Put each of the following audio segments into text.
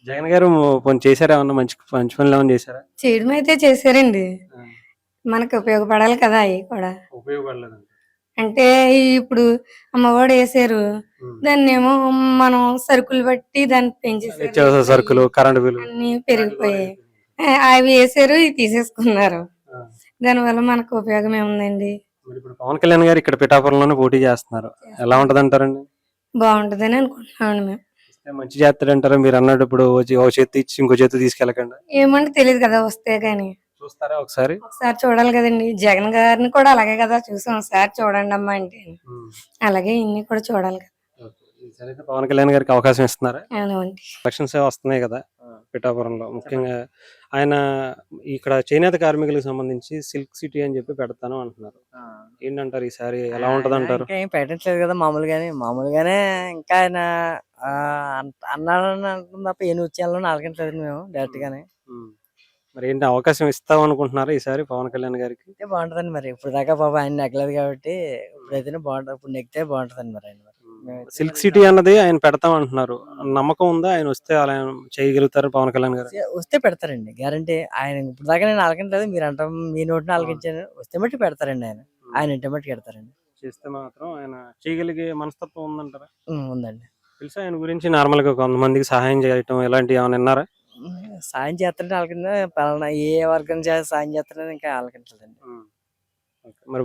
జగన్ గారు పోనీ చేశారా ఏమన్నా మంచి మంచి పనులు ఏమన్నా చేశారా? చేయడం అయితే చేశారండి. ఆ! మనకు ఉపయోగపడాలి కదా అయి కూడా. ఉపయోగపడలేదండి. అంటే ఇప్పుడు అమ్మఒడి యేసారు. హ్మ్. దాన్నేమో మనం సరుకులు బట్టి దాన్ని పెంచేసారు నిత్యావసర రేట్లు అయ్యి. సరుకులు, కరెంట్ బిల్లులు అన్నీ కరెంట్ కూడా పెరిగిపోయాయి. అయిపోయింది. అవి యేసారు, ఇవి తీసేసుకున్నారు. ఆ! దానివల్ల మనకు ఉపయోగం ఏముందండి? మరిప్పుడు పవన్ కళ్యాణ్ గారు ఇక్కడ పిఠాపురంలోనే పోటీ చేస్తున్నారు. ఎలా ఉంటదంటారండి? బావుంటదని అనుకుంటున్నామండి మేము. ఇస్తే మంచి చేస్తాడంటారా? మీరన్నట్టు ఇప్పుడు ఓ చేత్తో ఇచ్చి ఇంకో చేత్తో తీసుకెళ్ళకుండా? ఏమంటే తెలీదు కదా వస్తే గాని. చూస్తారా ఒకసారి? ఒకసారి చూడాలి కదండీ! జగన్ గారిని కూడా అలాగే కదా చూసాం. ఒకసారి చూడండమ్మా అంటే. హ్మ్. అలాగే ఈయన్ని కూడా చూడాలి కదా! ఓకే. ఈసారైతే పవన్ కళ్యాణ్ గారికి అవకాశం ఇస్తున్నారా? అవునండి. ఎలక్షన్స్ వస్తున్నాయి కదా! పిఠాపురంలో ముఖ్యంగా ఆయన ఇక్కడ చేనేత కార్మికులకు సంబంధించి సిల్క్ సిటీ అని చెప్పి పెడతాను అంటున్నారు. ఆ! ఏంటంటారు ఈసారి ఎలా ఆయన ఉంటదంటారు? ఇంకా ఏం పెట్టట్లేదు కదా మామూలుగానే ఇంకా ఆయన అన్నాడని అంటుంది తప్ప ఏ న్యూస్ ఛానల్ అలకట్లేదు మేము డైరెక్ట్ గానే. హ్మ్. మరి ఏంటి అవకాశం ఇస్తాం అనుకుంటున్నారా ఈసారి పవన్ కళ్యాణ్ గారికి? అయితే బాగుంటదండి మరి ఇప్పుడు దాకా పాపం ఆయన నెగ్గలేదు కాబట్టి ఇప్పుడైతేనే బాగుంటది. ఇప్పుడు నెగ్గితే బాగుంటదండి మరి ఆయన మరి. మేమైతే సిల్క్ మరి సిటీ అన్నది ఆయన పెడతాం అంటున్నారు. నమ్మకం ఉందా ఆయన వస్తే అలా చేయగలుగుతారు పవన్ కళ్యాణ్ గారు? వస్తే పెడతారండి గ్యారంటీ. ఆయన ఇప్పుడు దాకా నేను అలకట్లేదు మీరు అంటాం మీ నోటిని ఆలకించాను. వస్తే మట్టి పెడతారండి ఆయన. ఆయన ఇంటి మట్టి పెడతారండి. చేస్తే మాత్రం ఆయన చేయగలిగే మనస్తత్వం ఉందంటారా? ఉందండి. తెలుసా ఆయన గురించి నార్మల్ గా కొంతమందికి సహాయం చేయటం ఇలాంటివి ఏమైనా విన్నారా? సాయం చేస్తారంటే ఆలకింద పలానా ఏ వర్గం సాయం చేస్తారని ఇంకా ఆలకించలేదండి.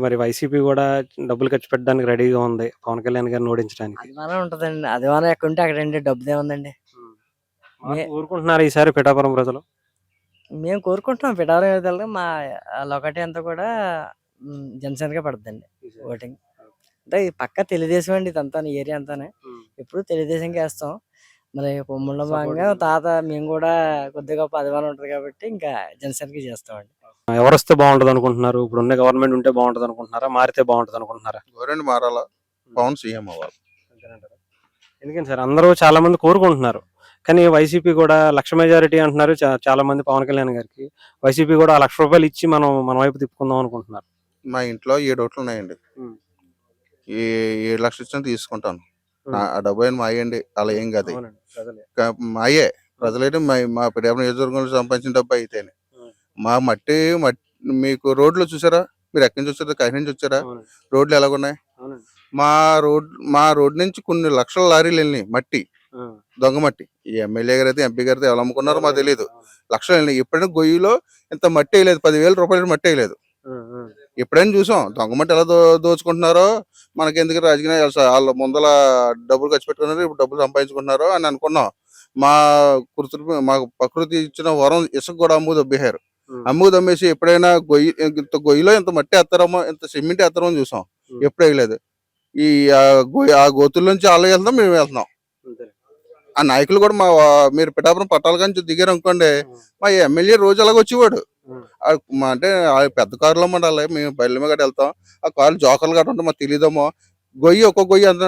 మరి వైసీపీ కూడా డబ్బులు ఖర్చు పెట్టడానికి రెడీగా ఉంది పవన్ కళ్యాణ్ గారిని ఓడించడానికి. అభిమానం ఉంటదండి. అభిమానం ఎక్కడ ఉంటే అక్కడండి డబ్బుదే ఉందండి. ఊరుకుంటున్నారు ఈసారి పిఠాపురం ప్రజలు? మేము కోరుకుంటున్నాం పిఠాపురం ఏరియాలో మా లొకాలిటీ అంతా కూడా జనసేనకే పడుతుందండి ఓటింగ్. అంటే ఈ పక్క తెలుగుదేశం అండి ఇదంతా ఏరియా అంతానే. ఎప్పుడు తెలుగుదేశంకి వేస్తాం. మరి ఉమ్మడిలో భాగంగా మేము కూడా కొద్దిగా గొప్ప అభిమానం ఉంటుంది కాబట్టి ఇంకా జనసేనకి చేస్తామండి. ఎవరు వస్తే బాగుంటది అనుకుంటున్నారు? ఇప్పుడు ఉన్న గవర్నమెంట్ ఉంటే బాగుంటది అనుకుంటున్నారా? మారితే బాగుంటది అనుకుంటున్నారా? గవర్నమెంట్ మారాలా, పవన్ సీఎం అవ్వాలి. ఎందుకని సార్ అందరూ చాలా మంది కోరుకుంటున్నారు. కానీ వైసీపీ కూడా లక్ష మెజారిటీ అంటున్నారు చాలా మంది పవన్ కళ్యాణ్ గారికి. వైసీపీ కూడా ₹1,00,000 ఇచ్చి మన వైపు తిప్పుకుందాం అనుకుంటున్నారు. మా ఇంట్లో 7 ఓట్లు ఉన్నాయండి. ఈ 7 లక్షలు ఇచ్చినా తీసుకుంటాను. ఆ డబ్బు అయినా మాయండి, అలా ఏం కాదు. మాయే ప్రజలైతే మా పిఠాపురం నియోజకవర్గంలో సంపాదించిన డబ్బు అయితేనే. మా మట్టి మీకు రోడ్లు చూసారా? మీరు ఎక్కడి నుంచి వచ్చారా? కాకినాడ నుంచి వచ్చారా? రోడ్లు ఎలాగున్నాయి? మా రోడ్ నుంచి కొన్ని లక్షల లారీలు వెళ్ళినాయి మట్టి, దొంగ మట్టి. ఈ ఎమ్మెల్యే గారు అయితే ఎంపీ గారితో ఎలా అమ్ముకున్నారో మాకు తెలియదు. లక్షలు వెళ్ళినాయి. ఎప్పుడైనా గొయ్యిలో ఇంత మట్టి వేయలేదు, 10,000 రూపాయలు మట్టి వేయలేదు. ఎప్పుడైనా చూసాం దొంగ మట్టి ఎలా దోచుకుంటున్నారో. మనకెందుకు రాజకీయ వాళ్ళ ముందల డబ్బులు ఖర్చు పెట్టుకున్నారు, ఇప్పుడు డబ్బులు సంపాదించుకుంటున్నారు అని అనుకున్నాం. మాకు ప్రకృతి ఇచ్చిన వరం ఇసుక కూడా అమ్ముకు దమ్మేసి ఎప్పుడైనా గొయ్యిలో ఇంత మట్టి ఎత్తారమో, ఇంత సిమెంట్ ఎత్తారో చూసాం. ఎప్పుడు వేయలేదు. ఈ ఆ గోతుల నుంచి వాళ్ళు వెళ్తాం, మేము వెళ్తున్నాం. ఆ నాయకులు కూడా మీరు పిఠాపురం పట్టాల నుంచి దిగారు అనుకోండి, మా ఎమ్మెల్యే రోజు అలాగ వచ్చేవాడు. అంటే పెద్ద కారులో ఉండాలి, మేము బయలు మీద వెళ్తాం. ఆ కార్లు జోకర్లు గట్రా ఉంటాయి, మాకు తెలియదేమో. ఒక్కొక్క గొయ్యి ఎంత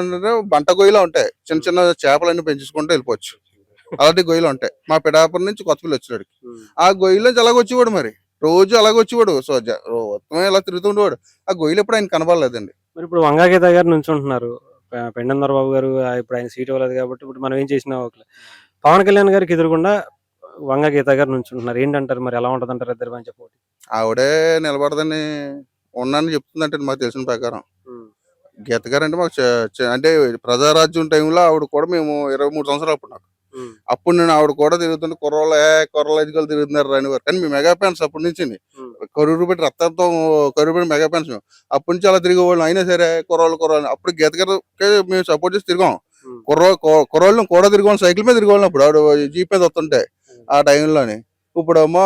బంట గొయ్యిలో ఉంటాయి. చిన్న చిన్న చేపలన్నీ పెంచుకుంటూ వెళ్ళిపోవచ్చు. అలాంటి గొయ్యిలు ఉంటాయి. మా పిఠాపురం నుంచి కొత్తపల్లి వచ్చేవాడికి ఆ గొయ్యిలో నుంచి అలాగ వచ్చేవాడు. మరి రోజు అలాగ వచ్చేవాడు. మొత్తం ఇలా తిరుగుతుండేవాడు. ఆ గొయ్యిలు ఎప్పుడు ఆయన కనబడలేదండి. మరి ఇప్పుడు వంగాగీత గారు నుంచి ఉంటున్నారు, పెండందర్ బాబు గారు. ఇప్పుడు ఆయన సీట్ ఇవ్వలేదు కాబట్టి ఇప్పుడు మనం ఏం చేసినా ఒకలే. పవన్ కళ్యాణ్ గారికి ఎదురుకుండా వంగగీత గారు నుంచి ఉంటున్నారు. ఏంటంటారు మరి? ఎలా ఉంటది అంటారు ఇద్దరు మంచి పోటీ? ఆవిడే నిలబడదని ఉన్నానని చెప్తుందంటే మాకు తెలిసిన ప్రకారం. గీత గారు అంటే మాకు అంటే ప్రజారాజ్యం టైంలో ఆవిడ కూడా మేము 23 సంవత్సరాలు అప్పుడు నాకు. అప్పుడు నేను ఆవిడ కూడా తిరుగుతుంటే కుర్రోళ్ళు ఎదుగులు తిరుగుతున్నారు రానివారు. కానీ మేము మెగా ఫ్యాన్స్ అప్పటి నుంచి. కరూరు పెట్టి రక్తంతో కరూరు పెట్టి మెగా ఫ్యాన్స్ మేము. అప్పటి నుంచి అలా తిరిగేవాళ్ళు. అయినా సరే కుర్రోళ్ళు అప్పుడు గీత గారికి మేము సపోర్ట్ చేసి తిరిగాం. కుర్రోళ్ళని కూడా తిరిగాం, సైకిల్ మీద తిరిగేవాళ్ళం. అప్పుడు ఆవిడ జీప్ మీద వస్తుంటే ఆ టైంలోని. ఇప్పుడేమో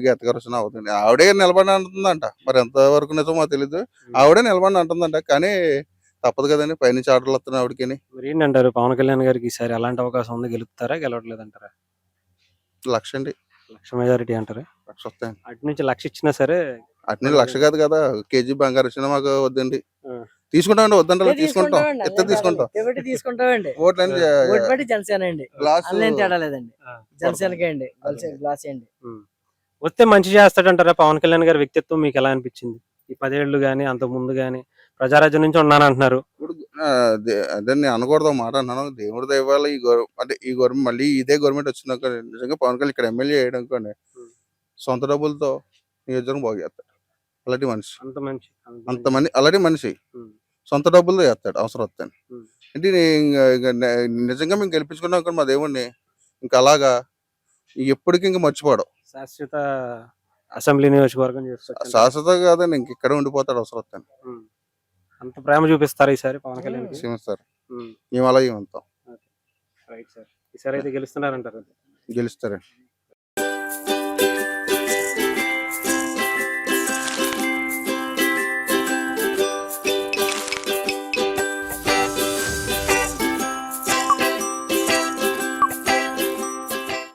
గీత గారు వచ్చిన అవుతుంది. ఆవిడే నిలబడి అంటుందంట. మరి ఎంతవరకు నిజమో తెలీదు. ఆవిడే నిలబడి అంటుందంట. కానీ తప్పదు కదండి, పైనుంచి ఆర్డర్లు వస్తున్నాయి ఆవిడకి. మరి ఏంటంటారు పవన్ కళ్యాణ్ గారికి ఈసారి ఎలాంటి అవకాశం ఉంది? గెలుపుతారా, గెలవట్లేదంటారా? 1,00,000 అండి. 1,00,000 మెజారిటీ అంటారా? 1,00,000 వస్తాయండి. అటు నుంచి 1,00,000 ఇచ్చినా సరే. అటు నుంచి 1,00,000 కాదు కదా, కేజీ బంగారు ఇచ్చినా మాకు వద్దండి. తీసుకుంటామండి, వద్దంటే తీసుకుంటాం. తీసుకుంటామండి. ఓట్లు జనసేన అండి. తేడా లేదండి. జనసేనకే అండి. గ్లాస్ అండి. వస్తే మంచి చేస్తాడంటారా? పవన్ కళ్యాణ్ గారి వ్యక్తిత్వం మీకు ఎలా అనిపించింది ఈ 10 ఏళ్ళు గానీ, అంత ముందు గానీ? ప్రజారాజ్యం నుంచి ఉన్నాను అంటున్నారు. ఇప్పుడు అదే నేను అనకూడదు ఒక మాట అన్నాను. దేవుడి దయ వల్ల అంటే ఈ గవర్నమెంట్ మళ్ళీ ఇదే గవర్నమెంట్ వచ్చిందనుకో నిజంగా పవన్ కళ్యాణ్ ఇక్కడ ఎమ్మెల్యే చేయడం అనుకోండి సొంత డబ్బులతో నియోజకవర్గం బాగు చేస్తాడు. అలాంటి మనిషి అంత మంచి అంతమంది అలాంటి మనిషి సొంత డబ్బులతో చేస్తాడు అవసరం వస్తాను. అంటే నిజంగా మేము గెలిపించుకున్నాం అనుకోండి మా దేవుడిని ఇంకా అలాగా ఎప్పటికీ ఇంకా మర్చిపోవడం. శాశ్వత అసెంబ్లీ నియోజకవర్గం చేస్తారు. శాశ్వత కాదని ఇంక ఇక్కడే ఉండిపోతాడు అవసరం వస్తాను. అంత ప్రేమ చూపిస్తారు ఈసారి పవన్ కళ్యాణ్. సార్ మేము అలాగే ఉంటాం. Right sir. ఈసారి అయితే గెలుస్తున్నారంటారు. గెలుస్తారండి.